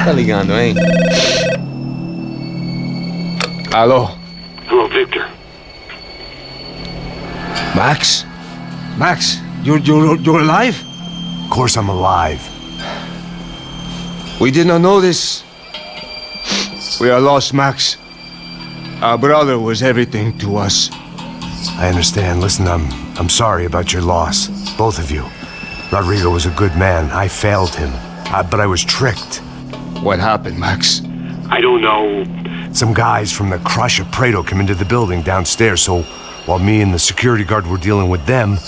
Tá ligando, hein? Alô? Hello, Victor. Max? Max, you're alive? Of course I'm alive. We did not know this. We are lost, Max. Our brother was everything to us. I understand. Listen, I'm sorry about your loss. Both of you. Rodrigo was a good man. I failed him. But I was tricked. What happened, Max? I don't know. Some guys from the Crush of Prado came into the building downstairs, so while me and the security guard were dealing with them,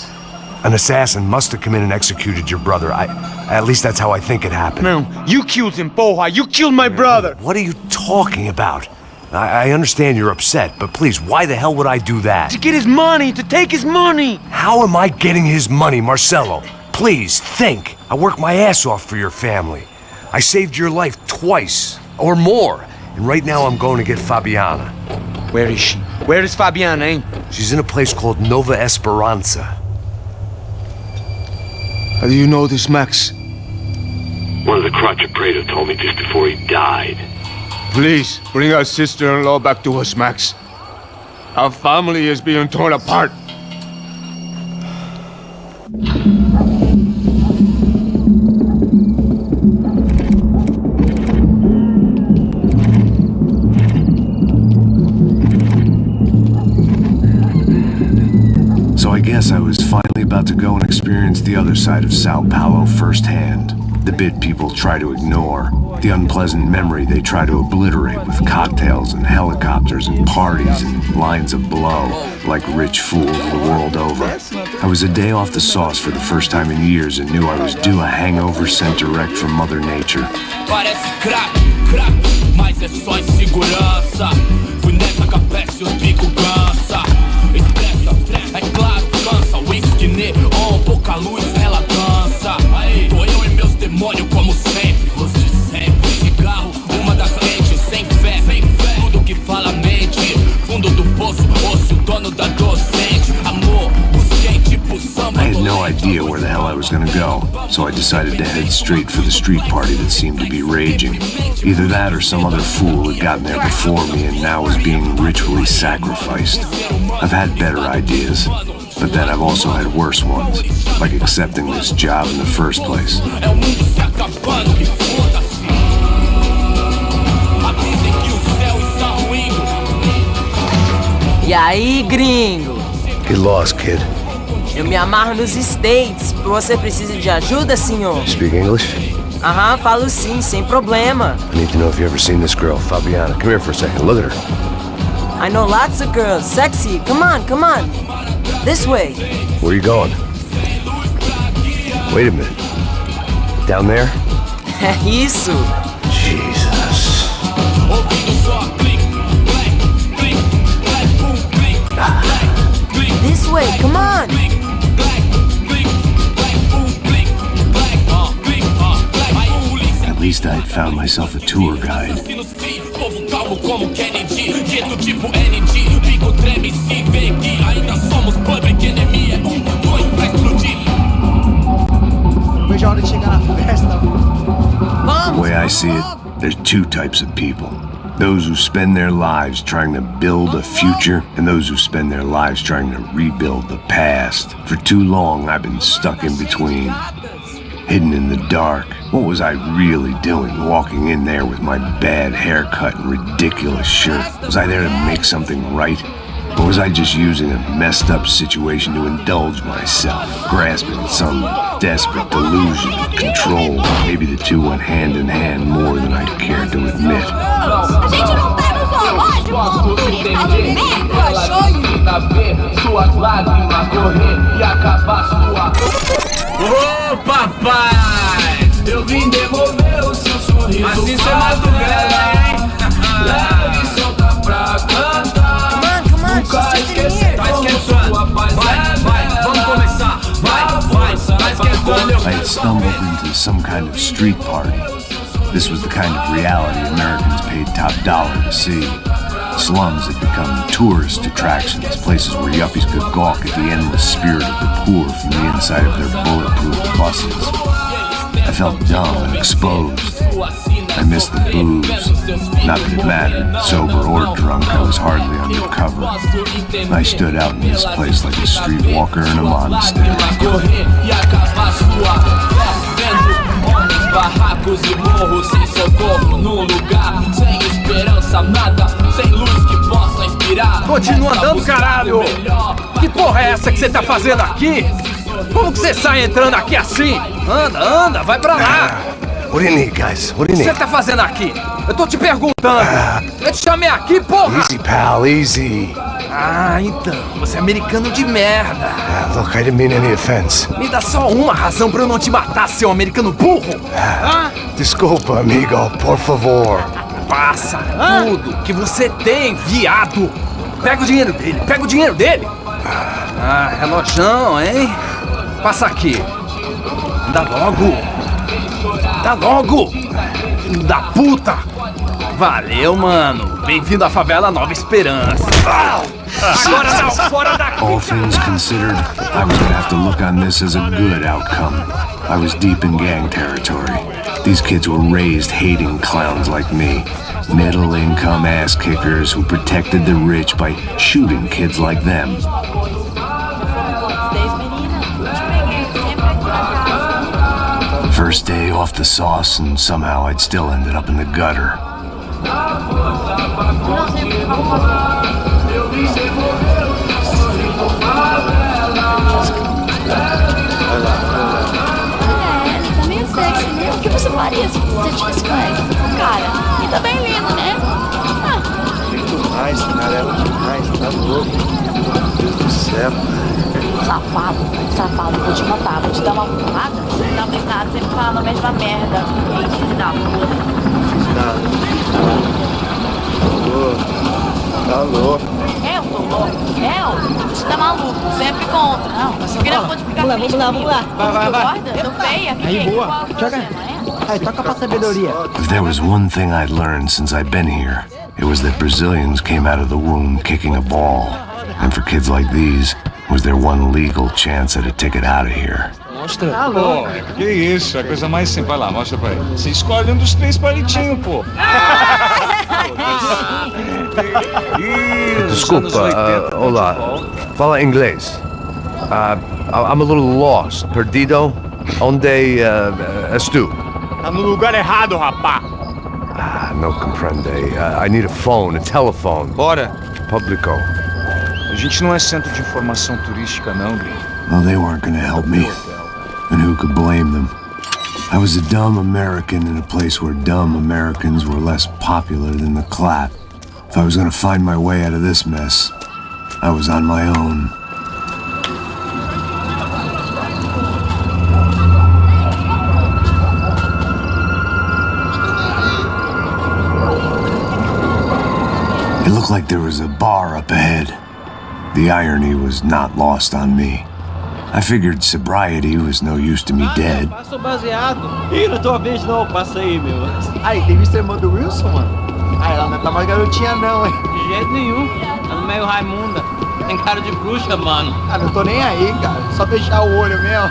an assassin must have come in and executed your brother. At least that's how I think it happened. No, you killed him, Poha. You killed my brother. What are you talking about? I understand you're upset, but please, why the hell would I do that? To get his money, to take his money. How am I getting his money, Marcelo? Please, think. I worked my ass off for your family. I saved your life twice, or more. And right now I'm going to get Fabiana. Where is she? Where is Fabiana, eh? She's in a place called Nova Esperanza. How do you know this, Max? One of the Crotch of Prado told me just before he died. Please, bring our sister-in-law back to us, Max. Our family is being torn apart. So I guess I was finally about to go and experience the other side of Sao Paulo firsthand. The bit people try to ignore. The unpleasant memory they try to obliterate with cocktails and helicopters and parties and lines of blow, like rich fools the world over. I was a day off the sauce for the first time in years and knew I was due a hangover sent direct from Mother Nature. Parece crack, mas é só insegurança. Fui nessa capeste, os bico cansa. Estressa, é claro, cansa. Whisky neon, pouca luz, ela dança. Tô eu e meus demônios como sempre. Os de sempre, cigarro, uma das frentes. Sem fé, tudo que fala mente. Fundo do poço, osso, dono da docente. Amor, busquei tipo samba. I had no idea where the hell I was gonna go, so I decided to head straight for the street party that seemed to be raging. Either that or some other fool had gotten there before me and now was being ritually sacrificed. I've had better ideas, but then I've also had worse ones, like accepting this job in the first place. E aí, gringo? Get lost, kid. Eu me amarro nos States. Você precisa de ajuda, senhor? Speak English? Aham, falo sim, sem problema. I need to know if you've ever seen this girl, Fabiana. Come here for a second. Look at her. I know lots of girls. Sexy. Come on, come on. This way. Where are you going? Wait a minute. Down there? É isso. Jesus. This way, come on. At least I had found myself a tour guide. The way I see it, there's two types of people. Those who spend their lives trying to build a future, and those who spend their lives trying to rebuild the past. For too long, I've been stuck in between, hidden in the dark. What was I really doing, walking in there with my bad haircut and ridiculous shirt? Was I there to make something right? Or was I just using a messed up situation to indulge myself, grasping at some desperate delusion of control? Maybe the two went hand in hand more than I cared to admit. A gente não tá no zoológico! Turista de merda! Suas lágrimas correr e acabar sua... Ô papai! Eu vim devolver o seu sorriso. Assim cê mata o grela, hein? Leve e solta pra cantar. Nunca esquecer como sua paz. Vai, vamos começar. Vai esquentando. I had stumbled into some kind of street party. This was the kind of reality Americans paid top dollar to see. Slums had become tourist attractions, places where yuppies could gawk at the endless spirit of the poor from the inside of their bulletproof buses. I felt dumb and exposed. I missed the booze. Not that it mattered, sober or drunk, I was hardly undercover. I stood out in this place like a streetwalker in a monastery. Barracos e morros sem socorro num lugar sem esperança, nada, sem luz que possa inspirar. Continua andando, caralho! Que porra é essa que você tá fazendo aqui? Como que você sai entrando aqui assim? Anda, vai pra lá! What do you need, guys? What do you O que need? você tá fazendo aqui? Eu tô te perguntando! Eu te chamei aqui, porra! Easy, pal, easy. Ah, então, você é americano de merda! Look, I didn't mean any offense. Me dá só uma razão pra eu não te matar, seu americano burro! Desculpa, amigo, por favor. Passa tudo que você tem, viado! Pega o dinheiro dele! Ah, relojão, hein? Passa aqui! Dá logo! Filho da puta! Valeu, mano! Bem-vindo à favela Nova Esperança! Agora não, fora daqui! All things considered, I was gonna have to look on this as a good outcome. I was deep in gang territory. These kids were raised hating clowns like me. Middle-income ass-kickers who protected the rich by shooting kids like them. First day off the sauce, and somehow I'd still ended up in the gutter. Ele tá meio sexy, né? O que você faria se você tivesse com ele? Cara, e também lindo, né? Demais, cara, é demais, tá louco. Meu Deus do céu. Safado, vou te matar, vou te dar uma porrada. Não tem nada, sempre falando a mesma merda. Ei, filho da puta. Tá louco. Eu tô louco. Você tá maluco, sempre contra. Não, você vira ponto de ficar triste. Vamos lá. Vai. Gorda, tô feia. Aí, boa. Joga. Aí, toca pra sabedoria. If there was one thing I'd learned since I'd been here, it was that Brazilians came out of the womb kicking a ball. And for kids like these, was their one legal chance at a ticket out of here. Mostra. Tá louco. Que isso, é a coisa mais simples. Vai lá, mostra pra ele. Você escolhe um dos 3 palitinhos, pô. Desculpa, olá. Fala inglês. I'm a little lost. Perdido? Onde és tu? Tá no lugar errado, rapá. No comprende. I need a phone, a telephone. Bora. Publico. A gente não é centro de informação turística, não, gringo. Well, they weren't gonna help me. And who could blame them? I was a dumb American in a place where dumb Americans were less popular than the clap. If I was gonna find my way out of this mess, I was on my own. It looked like there was a bar up ahead. The irony was not lost on me. I figured sobriety was no use to me dead. Passa o baseado. Ih, não tua vez não, passa aí, meu. Aí, tem visto a irmã do Wilson, mano? Ah, ela não tá mais garotinha não, hein? De jeito nenhum. Tá no meio Raimunda. Tem cara de bruxa, mano. Ah, não tô nem aí, cara. Só fechar o olho mesmo.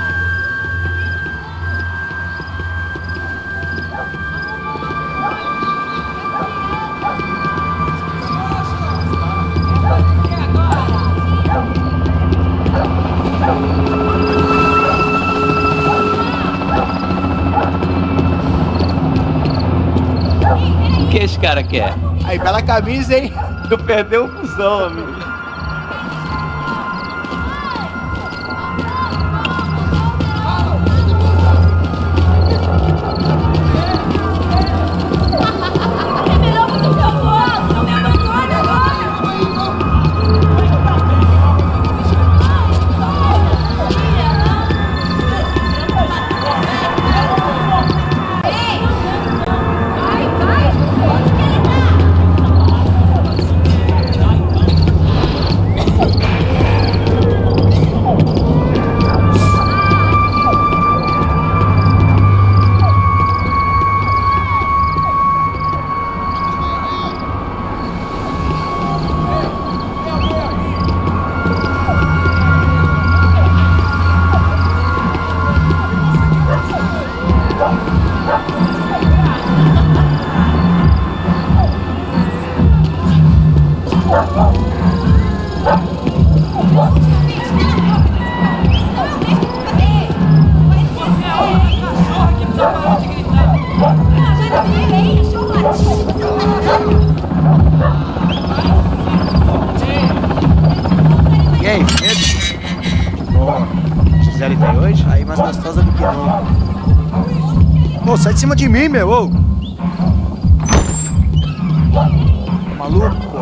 O que esse cara quer? Aí, bela camisa, hein? Tu perdeu o fusão, amigo. hoje? Aí, mais gostosa do que não. Ô, sai de cima de mim, meu, ô! Maluco, pô.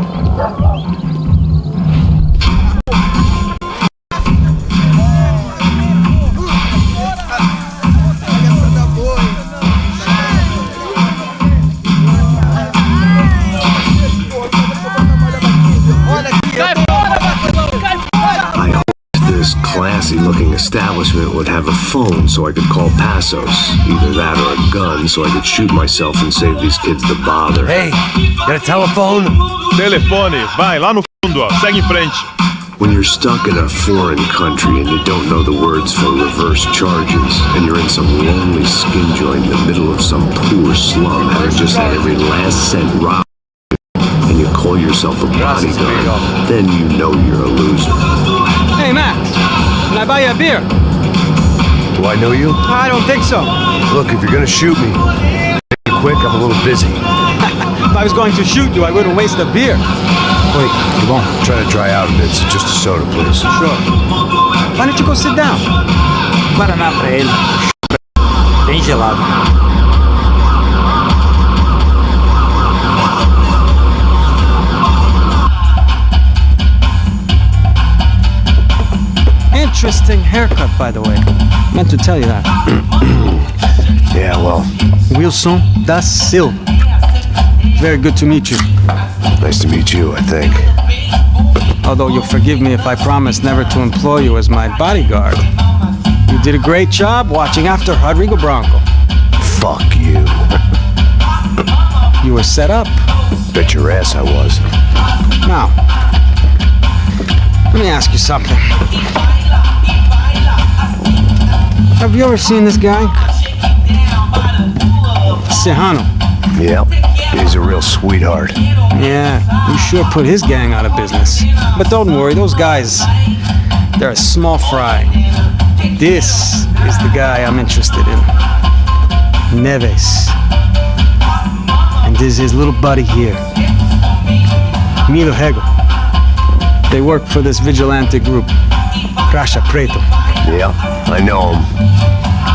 Classy-looking establishment would have a phone so I could call Passos. Either that or a gun so I could shoot myself and save these kids the bother. Hey, got a telephone? Telefone, vai, lá no fundo, ó. Segue em frente. When you're stuck in a foreign country and you don't know the words for reverse charges, and you're in some lonely skin joint in the middle of some poor slum having just had every last cent robbed, and you call yourself a bodyguard, then you know you're a loser. Hey, Max, can I buy you a beer? Do I know you? I don't think so. Look, if you're gonna shoot me, make it quick, I'm a little busy. If I was going to shoot you, I wouldn't waste a beer. Wait, come on. I'm trying to dry out a bit, so just a soda, please. Sure. Why don't you go sit down? Guaraná pra ele. Bem gelado. Interesting haircut, by the way. Meant to tell you that. Yeah, well. Wilson da Silva. Very good to meet you. Nice to meet you, I think. Although you'll forgive me if I promise never to employ you as my bodyguard. You did a great job watching after Rodrigo Branco. Fuck you. You were set up. Bet your ass I was. Now, let me ask you something. Have you ever seen this guy? Serrano. Yep, he's a real sweetheart. Yeah, you sure put his gang out of business. But don't worry, those guys, they're a small fry. This is the guy I'm interested in. Neves. And this is his little buddy here. Milo Hegel. They work for this vigilante group, Caixa Preto. Yeah, I know him.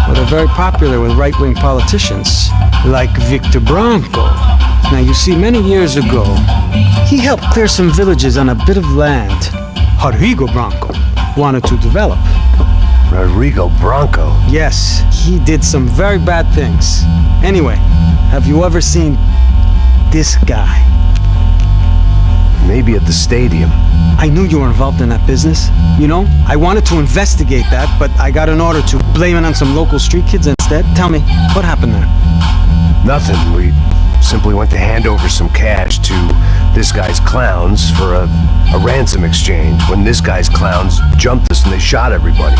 Well, they're very popular with right-wing politicians, like Victor Branco. Now, you see, many years ago, he helped clear some villages on a bit of land Rodrigo Branco wanted to develop. Rodrigo Branco? Yes, he did some very bad things. Anyway, have you ever seen this guy? Maybe at the stadium. I knew you were involved in that business. You know, I wanted to investigate that, but I got an order to blame it on some local street kids instead. Tell me, what happened there? Nothing. We simply went to hand over some cash to this guy's clowns for a ransom exchange when this guy's clowns jumped us and they shot everybody.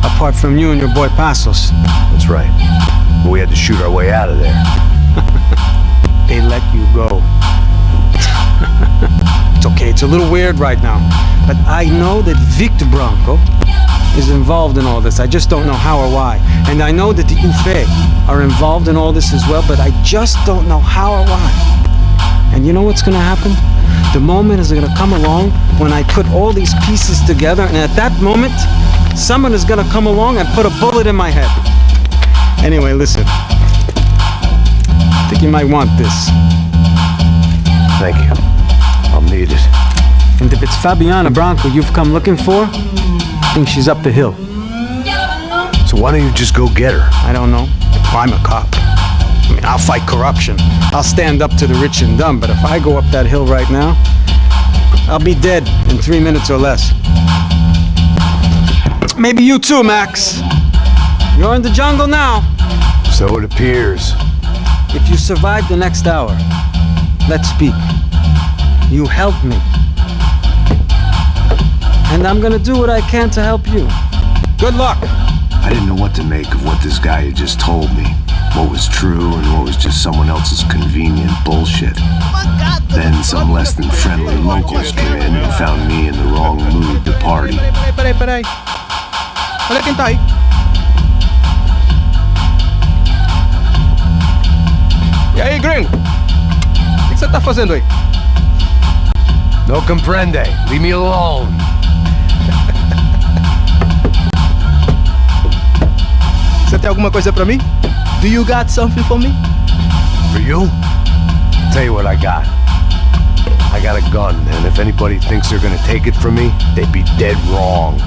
Apart from you and your boy Passos. That's right. We had to shoot our way out of there. They let you go. It's okay, it's a little weird right now. But I know that Victor Branco is involved in all this. I just don't know how or why. And I know that the UFE are involved in all this as well, but I just don't know how or why. And you know what's gonna happen? The moment is gonna come along when I put all these pieces together, and at that moment, someone is gonna come along and put a bullet in my head. Anyway, listen. I think you might want this. Thank you. I'll need it. And if it's Fabiana Branco you've come looking for, I think she's up the hill. So why don't you just go get her? I don't know. I'm a cop. I mean, I'll fight corruption. I'll stand up to the rich and dumb, but if I go up that hill right now, I'll be dead in 3 minutes or less. Maybe you too, Max. You're in the jungle now. So it appears. If you survive the next hour, let's speak. You help me. And I'm gonna do what I can to help you. Good luck. I didn't know what to make of what this guy had just told me. What was true and what was just someone else's convenient bullshit. Then some less than friendly locals came in and found me in the wrong mood to party. Peraí. Olha quem tá aí. E aí, gringo? O que você tá fazendo aí? No comprende. Leave me alone. tem alguma coisa pra mim? Do you got something for me? For you? Tell you what I got. I got a gun, and if anybody thinks they're gonna take it from me, they'd be dead wrong.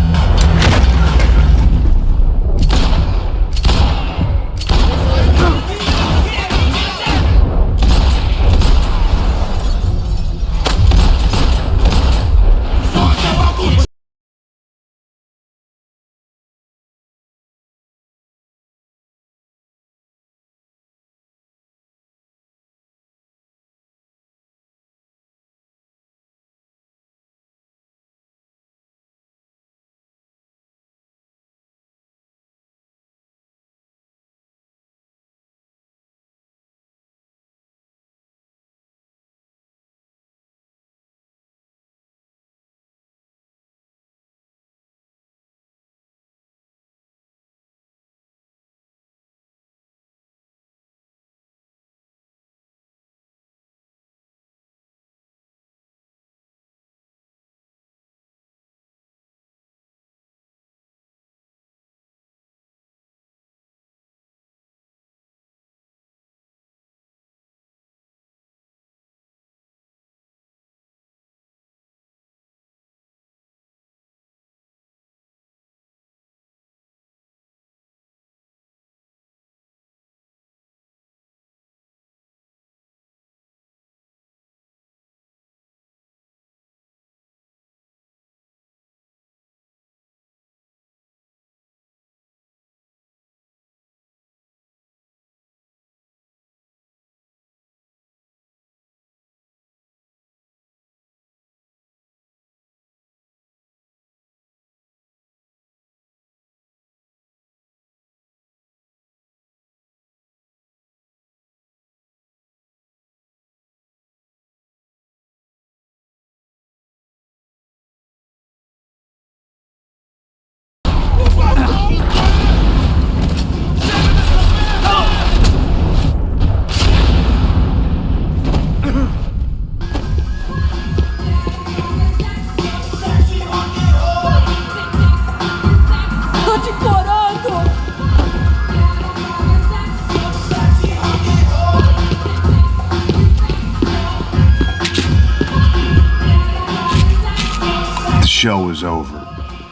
The show was over.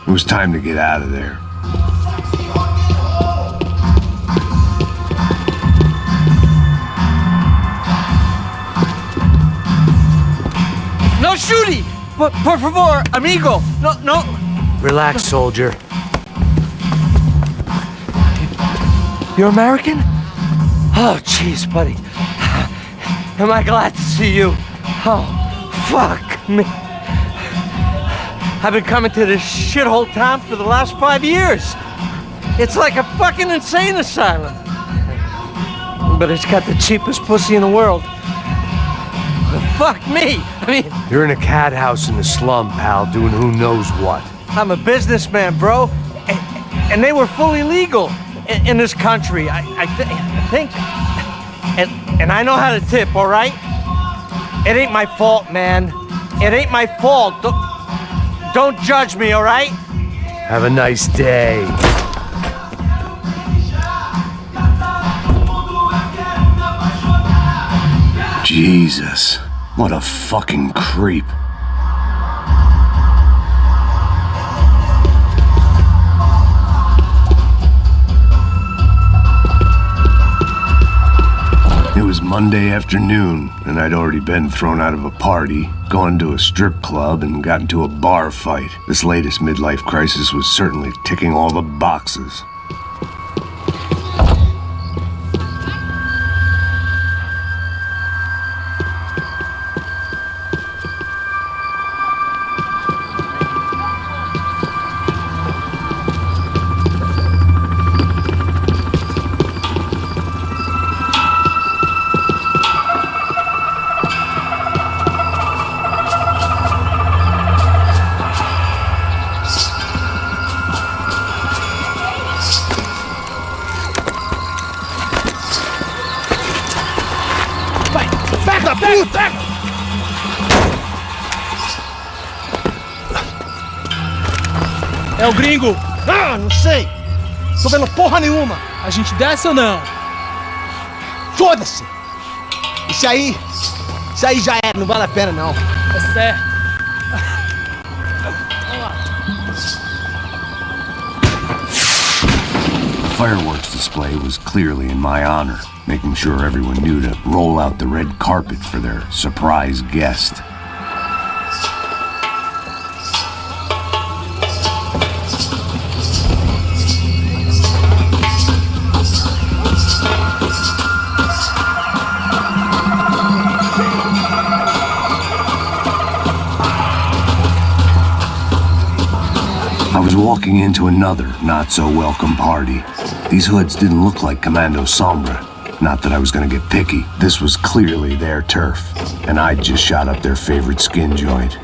It was time to get out of there. No shooting! Por favor, amigo! No. Relax, soldier. You're American? Oh, jeez, buddy. Am I glad to see you? Oh, fuck me. I've been coming to this shithole town for the last 5 years. It's like a fucking insane asylum. But it's got the cheapest pussy in the world. Fuck me. I mean... You're in a cat house in the slum, pal, doing who knows what. I'm a businessman, bro. And they were fully legal in this country, I think. And I know how to tip, all right? It ain't my fault, man. It ain't my fault. Don't judge me, all right? Have a nice day. Jesus, what a fucking creep. It was Monday afternoon, and I'd already been thrown out of a party, gone to a strip club, and got into a bar fight. This latest midlife crisis was certainly ticking all the boxes. É o gringo! Ah, não sei! Tô vendo porra nenhuma! A gente desce ou não? Foda-se! Isso aí já era, não vale a pena não. Tá certo. The fireworks display was clearly in my honor, making sure everyone knew to roll out the red carpet for their surprise guest. I was walking into another not-so-welcome party. These hoods didn't look like Commando Sombra. Not that I was gonna get picky. This was clearly their turf, and I'd just shot up their favorite skin joint.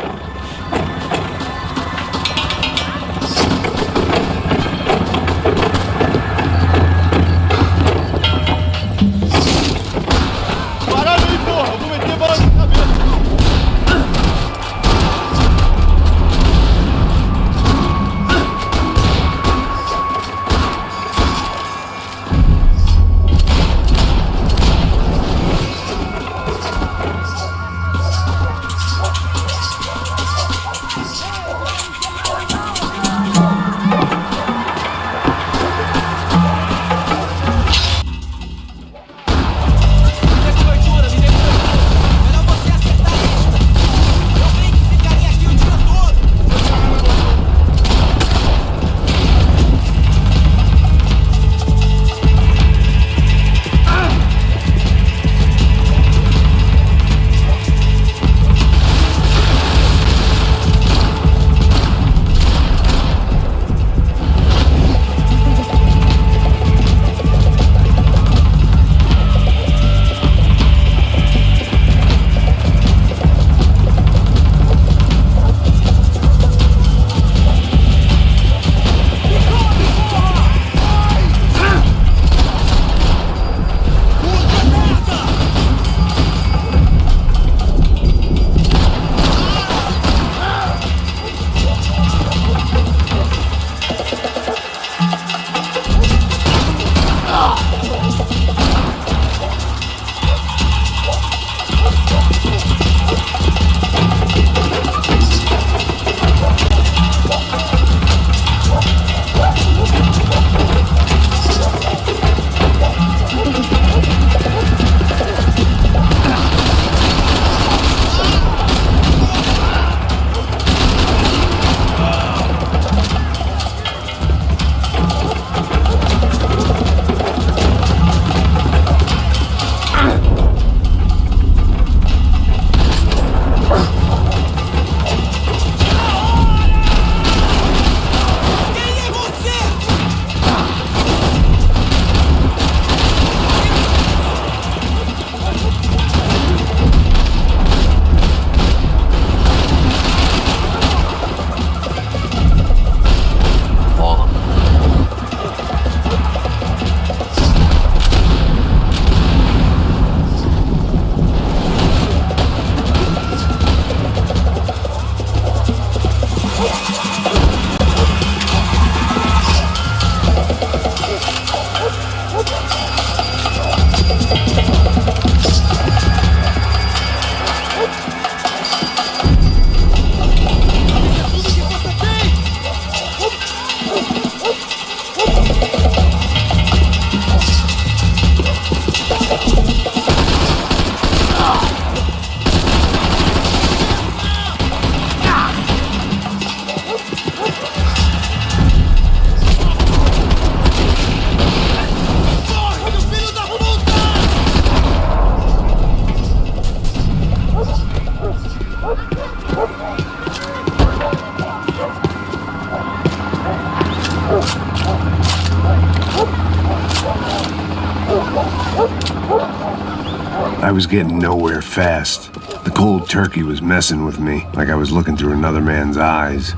I was getting nowhere fast. The cold turkey was messing with me, like I was looking through another man's eyes.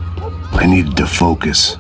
I needed to focus.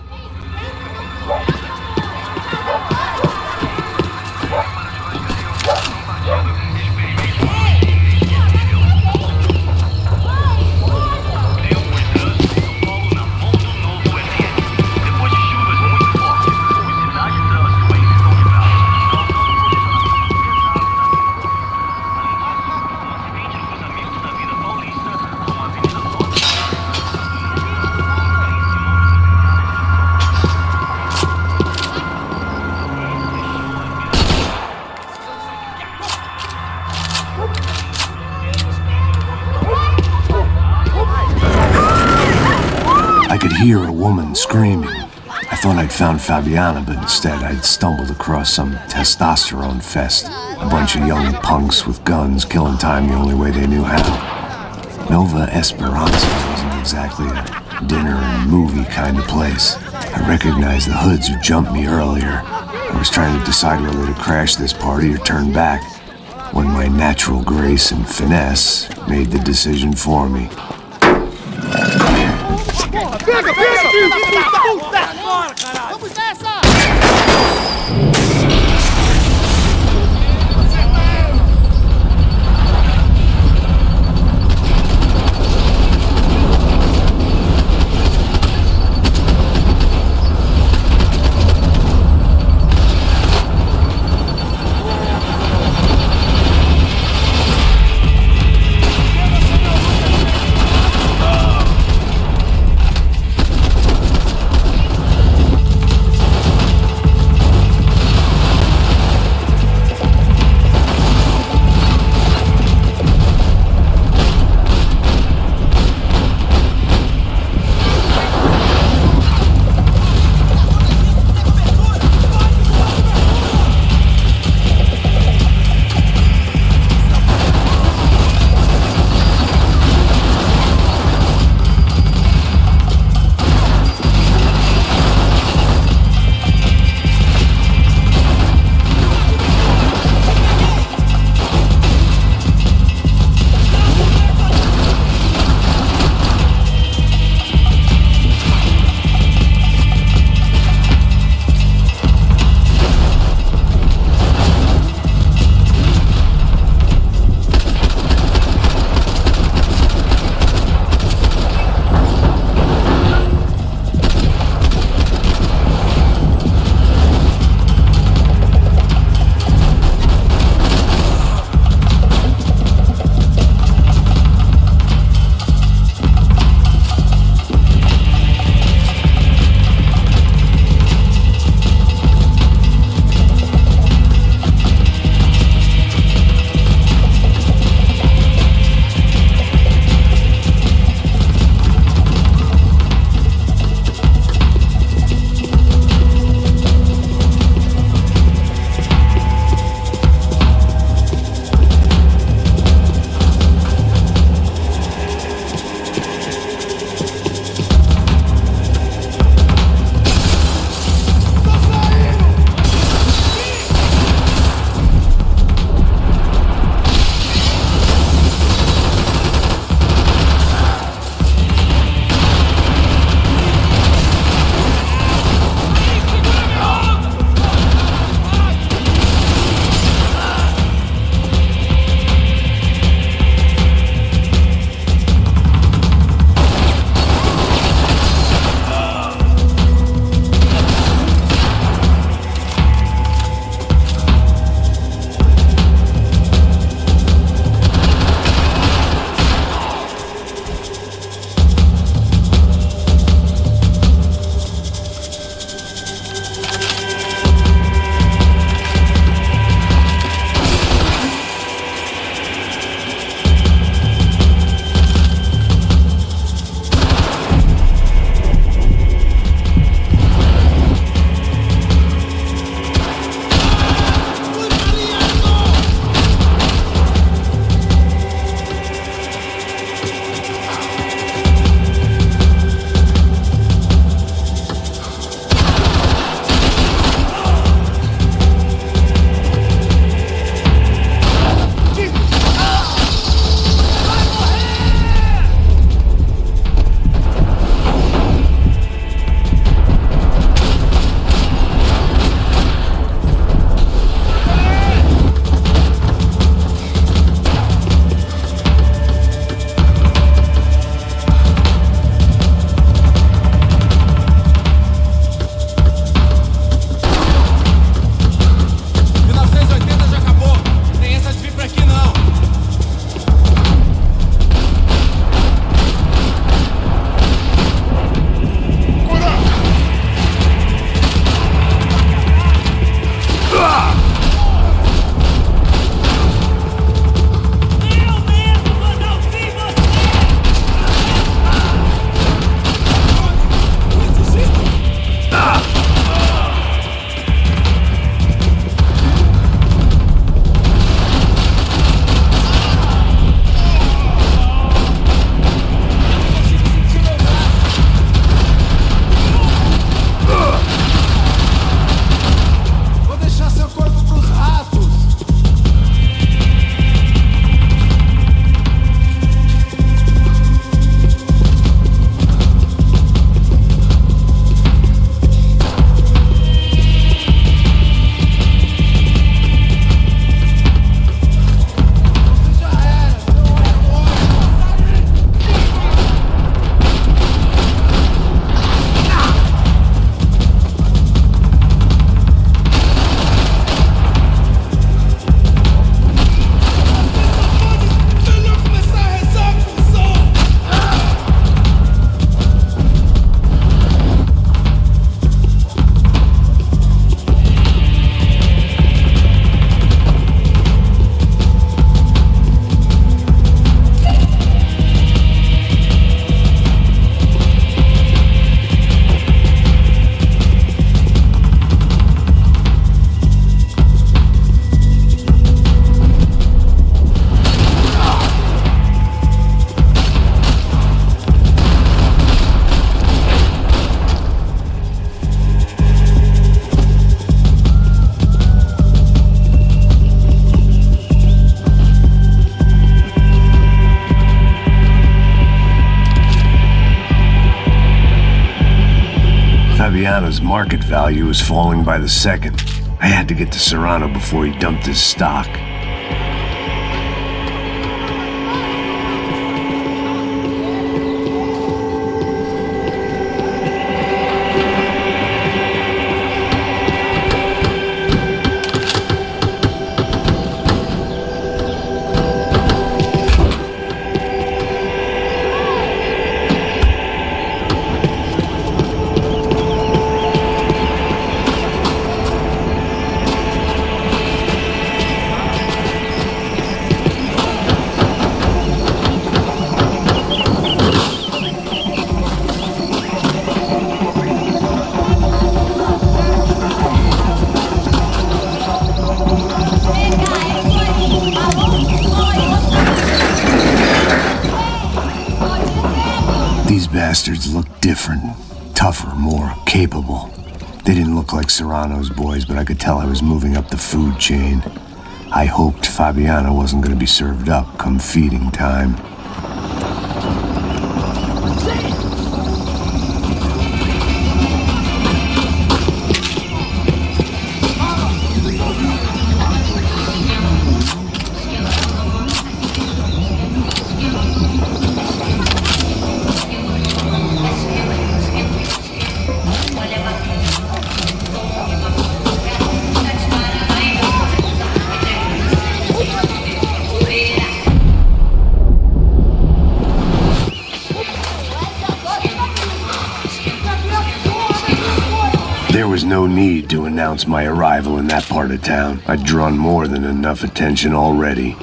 hear a woman screaming. I thought I'd found Fabiana, but instead I'd stumbled across some testosterone fest. A bunch of young punks with guns killing time the only way they knew how. Nova Esperanza wasn't exactly a dinner and movie kind of place. I recognized the hoods who jumped me earlier. I was trying to decide whether to crash this party or turn back, when my natural grace and finesse made the decision for me. Fabiano's market value was falling by the second. I had to get to Serrano before he dumped his stock. These bastards looked different, tougher, more capable. They didn't look like Serrano's boys, but I could tell I was moving up the food chain. I hoped Fabiano wasn't going to be served up come feeding time. There was no need to announce my arrival in that part of town. I'd drawn more than enough attention already.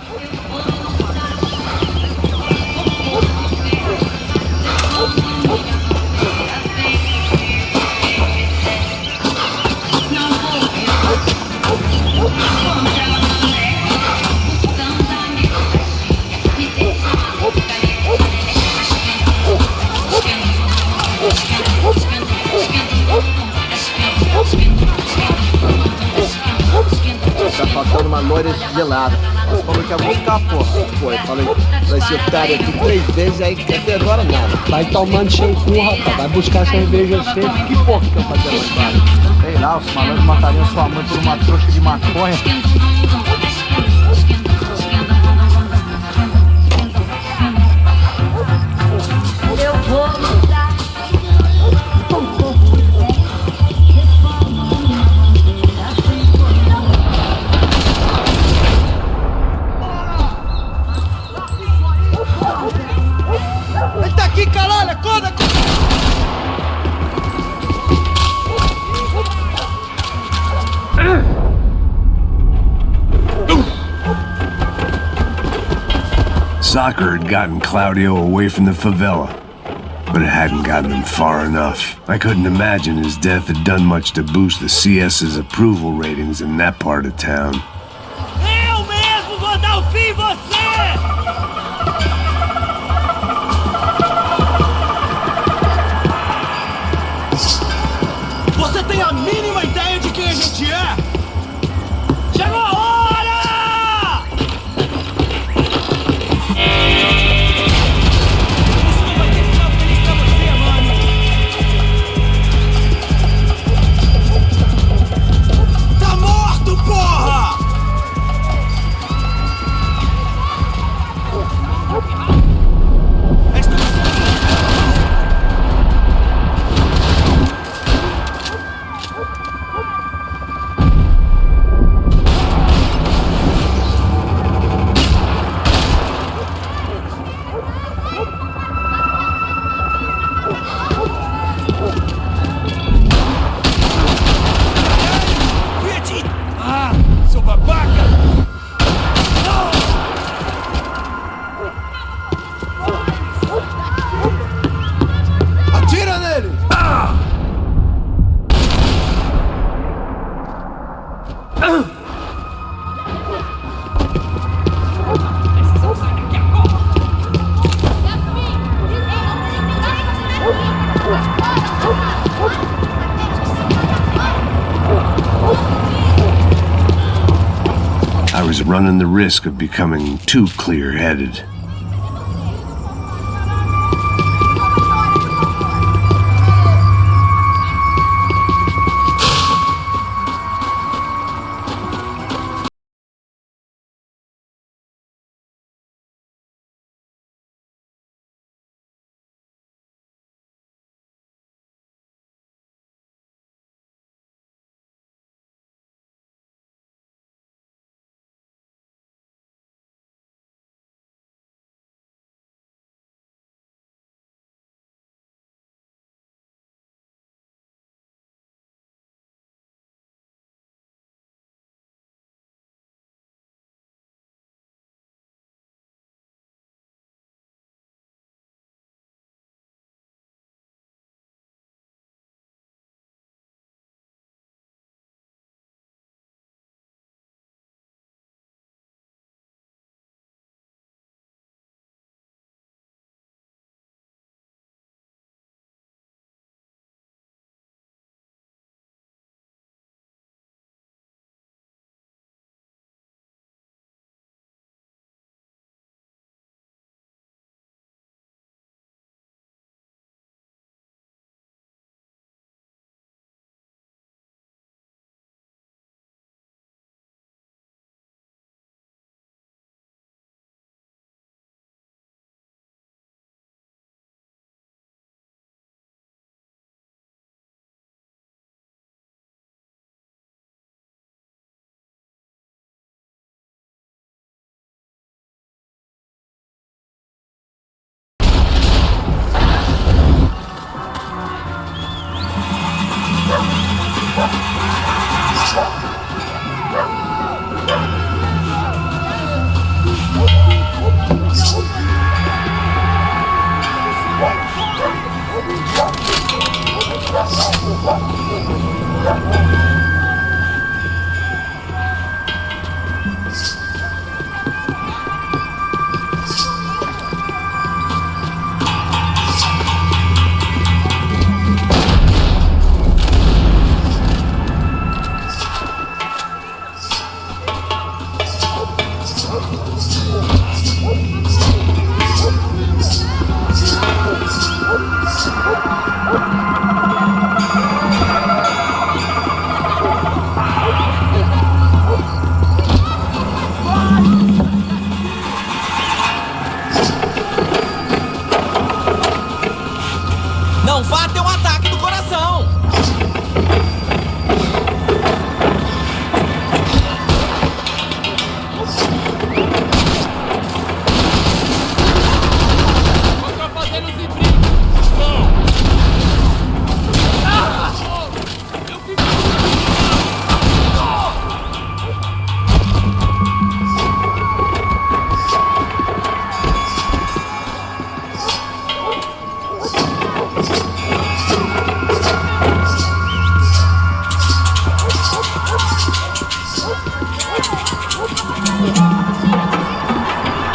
Tá faltando uma loira gelada. Você falou que ia buscar, pô. Pô, eu falei, vai ser otário aqui 3 vezes, aí até agora nada. Vai tomando seu cu, rapaz. Vai buscar cerveja sempre. Que porra que eu fazia lá embaixo? Sei lá, os malandros matariam sua mãe por uma trouxa de maconha. Eu vou mudar. Tá aqui, caralho, acorda! Soccer had gotten Claudio away from the favela, but it hadn't gotten him far enough. I couldn't imagine his death had done much to boost the CS's approval ratings in that part of town. Eu mesmo vou dar o fim em você! Você tem a mínima ideia de quem a gente é? Chegou a hora! Isso não vai ter final feliz pra você, mano! Tá morto, porra! Seu babaca! Atira nele! I was running the risk of becoming too clear-headed.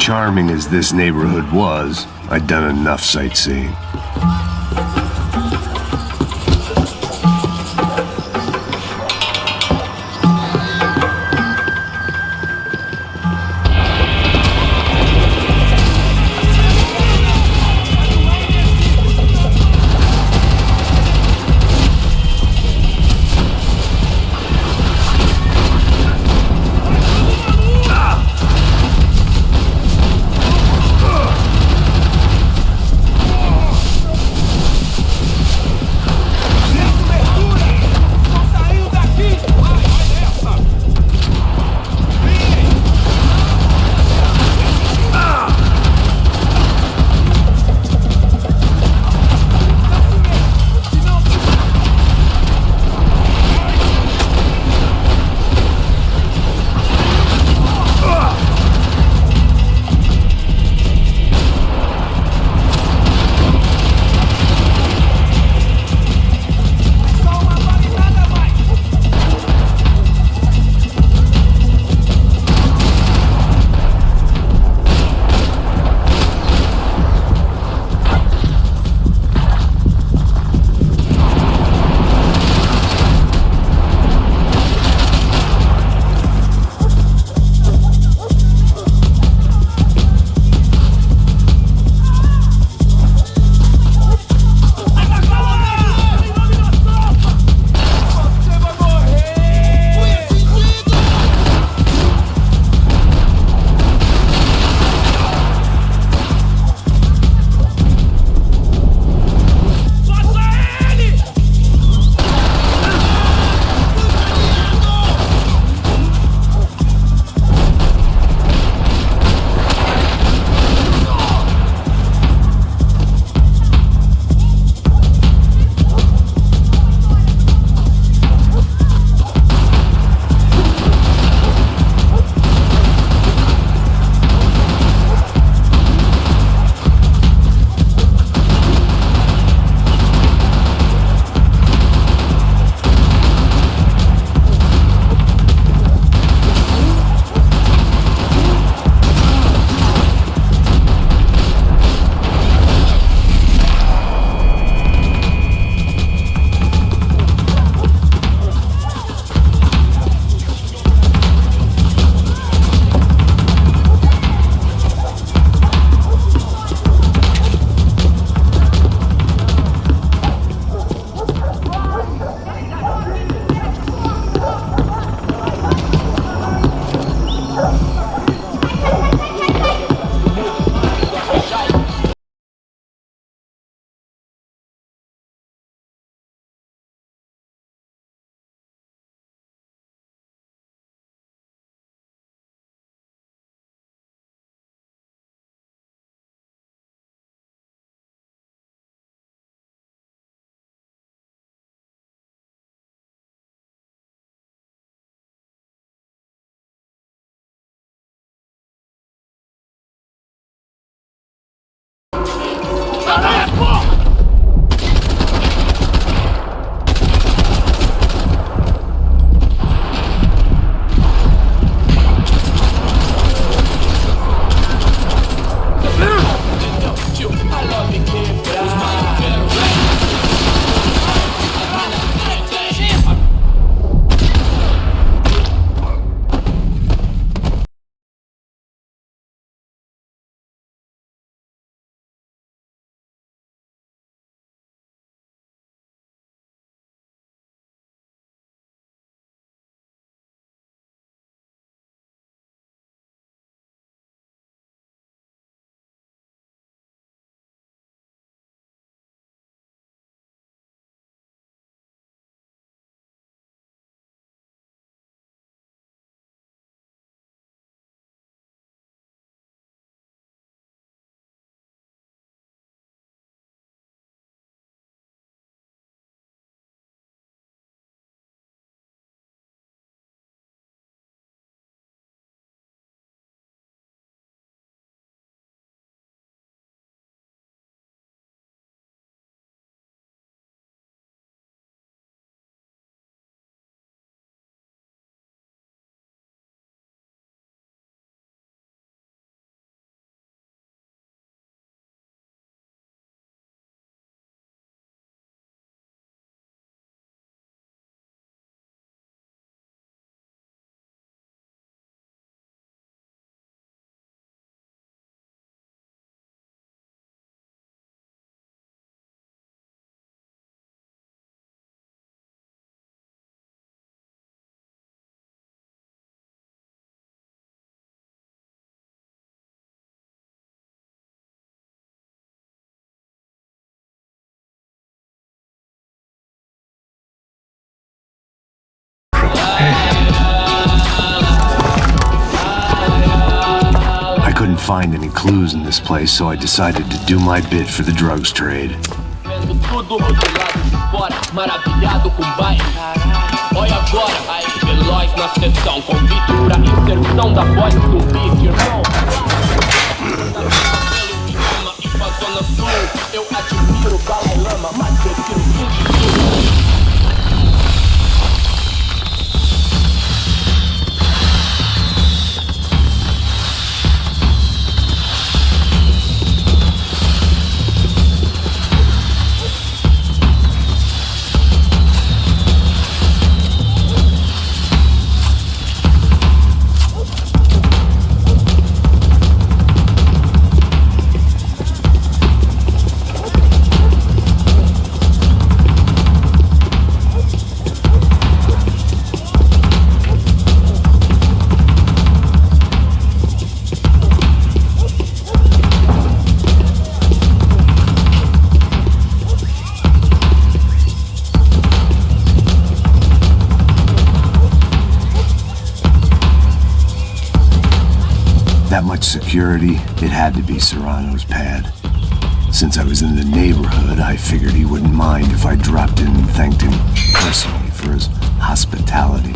charming as this neighborhood was, I'd done enough sightseeing. find any clues in this place, so I decided to do my bit for the drugs trade. Vendo tudo do lado de fora, maravilhado com o bairro. Olha agora, aí, veloz na sessão. Convite pra inserção da voz do beat, irmão. E pra zona sul, eu admiro o Dalai Lama, mas prefiro o That much security, it had to be Serrano's pad. Since I was in the neighborhood, I figured he wouldn't mind if I dropped in and thanked him personally for his hospitality.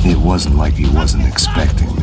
It wasn't like he wasn't expecting me.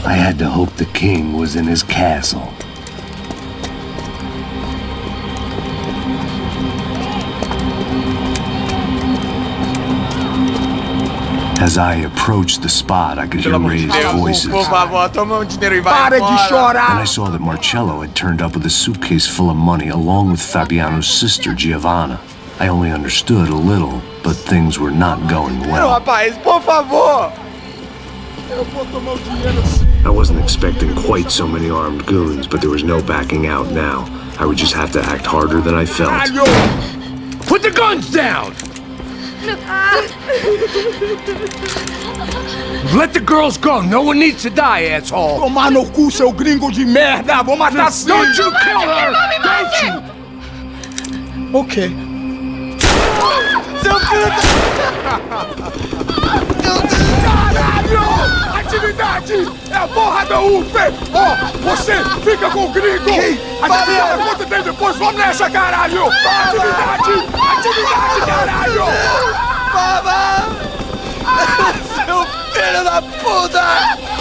I had to hope the king was in his castle. As I approached the spot, I could hear raised voices. Por favor, toma dinheiro e vai Para de chorar! And I saw that Marcello had turned up with a suitcase full of money along with Fabiano's sister, Giovanna. I only understood a little, but things were not going Não, well. rapaz, por favor! Eu vou tomar o dinheiro sim. I wasn't expecting quite so many armed goons, but there was no backing out now. I would just have to act harder than I felt. Put the guns down! Let the girls go. No one needs to die, asshole. Tomar no cu, seu gringo de merda! Vou matar sim! Don't you kill her! Don't you? Ok. Seu filho Caralho! Atividade! É a porra da UF! Ó, você fica com o gringo! A gente fala quanto tem depois, vamos nessa, caralho! Atividade! Atividade, caralho! Baba! Seu filho da puta!